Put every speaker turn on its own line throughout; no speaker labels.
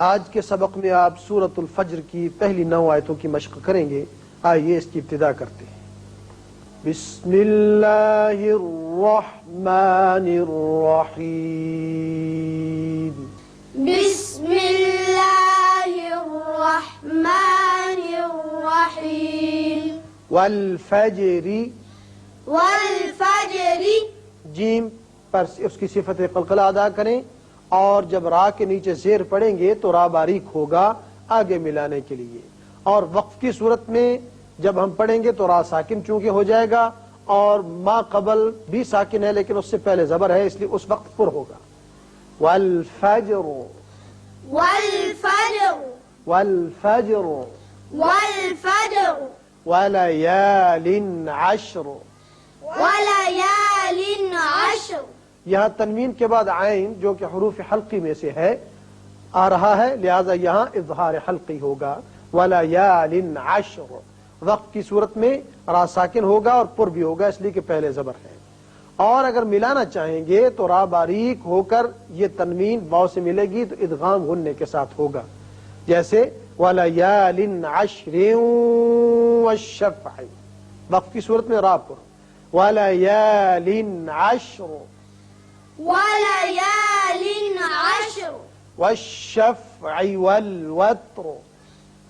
آج کے سبق میں آپ سورۃ الفجر کی پہلی 9 آیتوں کی مشق کریں گے. آئیے اس کی ابتدا کرتے ہیں. بسم اللہ الرحمن الرحیم.
بسم اللہ الرحمن الرحیم.
والفجر،
والفجر،
جیم پر اس کی صفت قلقلہ ادا کریں، اور جب را کے نیچے زیر پڑیں گے تو را باریک ہوگا آگے ملانے کے لیے. اور وقف کی صورت میں جب ہم پڑھیں گے تو را ساکن چونکہ ہو جائے گا، اور ما قبل بھی ساکن ہے لیکن اس سے پہلے زبر ہے، اس لیے اس وقت پر ہوگا. والفجر،
والفجر،
والفجر،
والفجر،
وليال عشر.
وليال عشر.
یہاں تنوین کے بعد عین جو کہ حروف حلقی میں سے ہے آ رہا ہے، لہذا یہاں اظہار حلقی ہوگا. ولیال عشر. وقت کی صورت میں را ساکن ہوگا اور پر بھی ہوگا، اس لیے کہ پہلے زبر ہے. اور اگر ملانا چاہیں گے تو را باریک ہو کر یہ تنوین واو سے ملے گی تو ادغام غننے کے ساتھ ہوگا، جیسے ولیال عشر والشفع. وقت کی صورت میں را پر. ولیال عشر،
وليال عشر،
والشفع والوتر.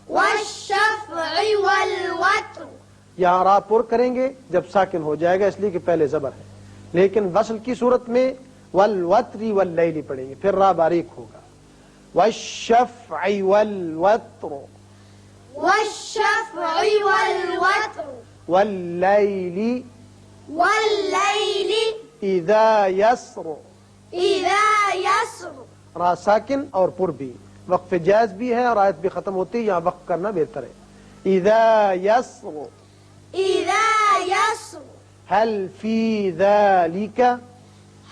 والشفع والوتر.
یہاں را پر کریں گے جب ساکن ہو جائے گا، اس لیے کہ پہلے زبر ہے. لیکن وصل کی صورت میں والوتر واللیل پڑھیں گے، پھر را باریک ہوگا. والشفع والوتر،
والشفع والوتر،
واللیل
والليل
اذا یسر.
إذا يسر.
را ساکن اور پر بھی، وقف جائز بھی ہے اور آیت بھی ختم ہوتی ہے، یہاں وقف کرنا بہتر ہے. اذا یسر.
إذا يسر.
هل في ذلك،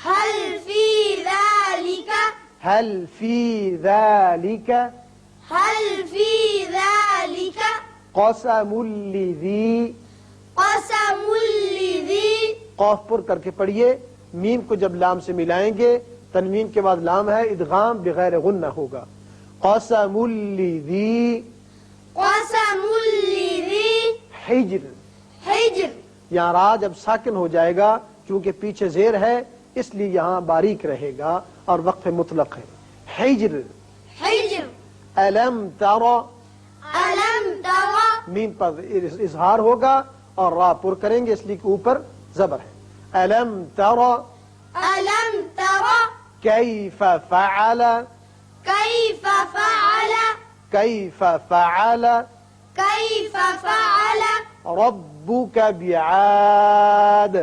هل في ذلك،
هل في ذلك
هل في ذلك
قسم لذی.
قسم لذي.
قاف پر کر کے پڑھیے. میم کو جب لام سے ملائیں گے، تنوین کے بعد لام ہے، ادغام بغیر غنہ ہوگا. قسم لذی
قسم لذي
حجر.
حجر.
یہاں را جب ساکن ہو جائے گا چونکہ پیچھے زیر ہے اس لیے یہاں باریک رہے گا اور وقف مطلق ہے. حجر.
حجر.
الم تر،
ألم ترى.
میم پر اظہار ہوگا اور را پر کریں گے اس لیے کہ اوپر زبر ہے. الم تر
ألم ترى
کیف فعل،
كيف فعل.
کیف فعل
كيف فعل
ربک بعاد.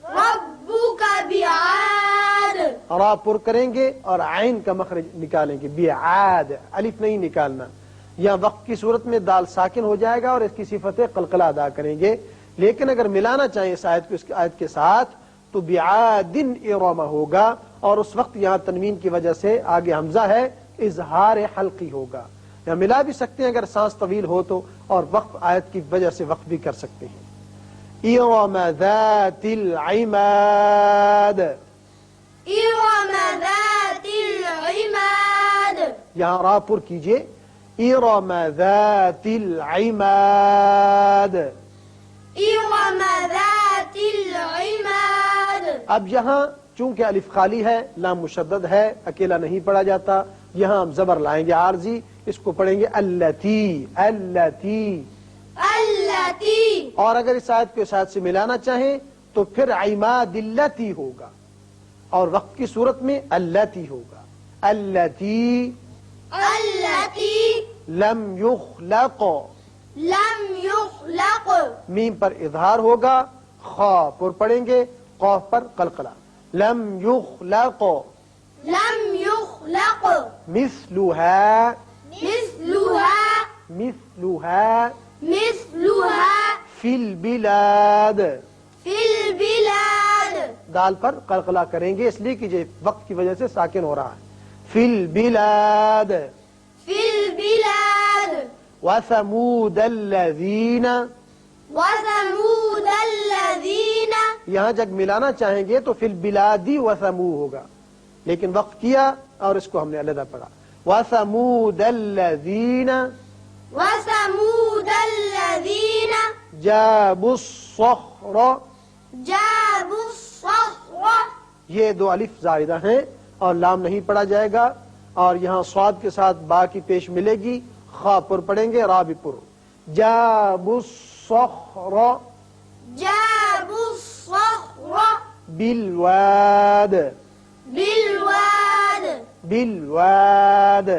ربك بعاد.
را پر کریں گے اور عین کا مخرج نکالیں گے. بعاد، الف نہیں نکالنا. یہاں وقت کی صورت میں دال ساکن ہو جائے گا اور اس کی صفت قلقلہ ادا کریں گے. لیکن اگر ملانا چاہیں اس آیت کو اس آیت کے ساتھ تو بعاد ارم ہوگا، اور اس وقت یہاں تنوین کی وجہ سے آگے حمزہ ہے، اظہار حلقی ہوگا. یہاں ملا بھی سکتے ہیں اگر سانس طویل ہو تو، اور وقف آیت کی وجہ سے وقف بھی کر سکتے ہیں. ارم ذات العماد.
إرم ذات العماد.
یہاں را پر کیجئے. ارم ذات العماد.
إرم ذات العماد.
اب یہاں چونکہ الف خالی ہے، لام مشدد ہے، اکیلا نہیں پڑھا جاتا، یہاں ہم زبر لائیں گے عارضی، اس کو پڑھیں گے اللتی. اللتی.
التي.
اور اگر اس آیت کو اس آیت سے ملانا چاہیں تو پھر عماد اللتی ہوگا، اور وقت کی صورت میں اللتی ہوگا. اللتی
التي
لم یخلق.
لم يخلق.
میم پر اظہار ہوگا، خا پر پڑھیں گے، قاف پر قلقلہ. لم یخلق
لم يخلق
مثلها.
مثلها.
مثلها
مثلها
فی البلاد.
في البلاد.
دال پر قلقلہ کریں گے اس لیے کہ یہ وقت کی وجہ سے ساکن ہو رہا ہے. فی البلاد.
في البلاد.
وثمود الذین.
وثمود الذين.
یہاں جب ملانا چاہیں گے تو فی البلادی وثمو ہوگا، لیکن وقف کیا اور اس کو ہم نے علیحدہ پڑھا. وثمود الذین
وثمود الذين
جابوا الصخر،
جابوا الصخر،
یہ دو الف زائدہ ہیں اور لام نہیں پڑھا جائے گا، اور یہاں صاد کے ساتھ با کی پیش ملے گی، خا پر پڑھیں گے، را بھی پر۔ جابوا الصخر
جابوا الصخر
بالواد،
بالواد،
بالواد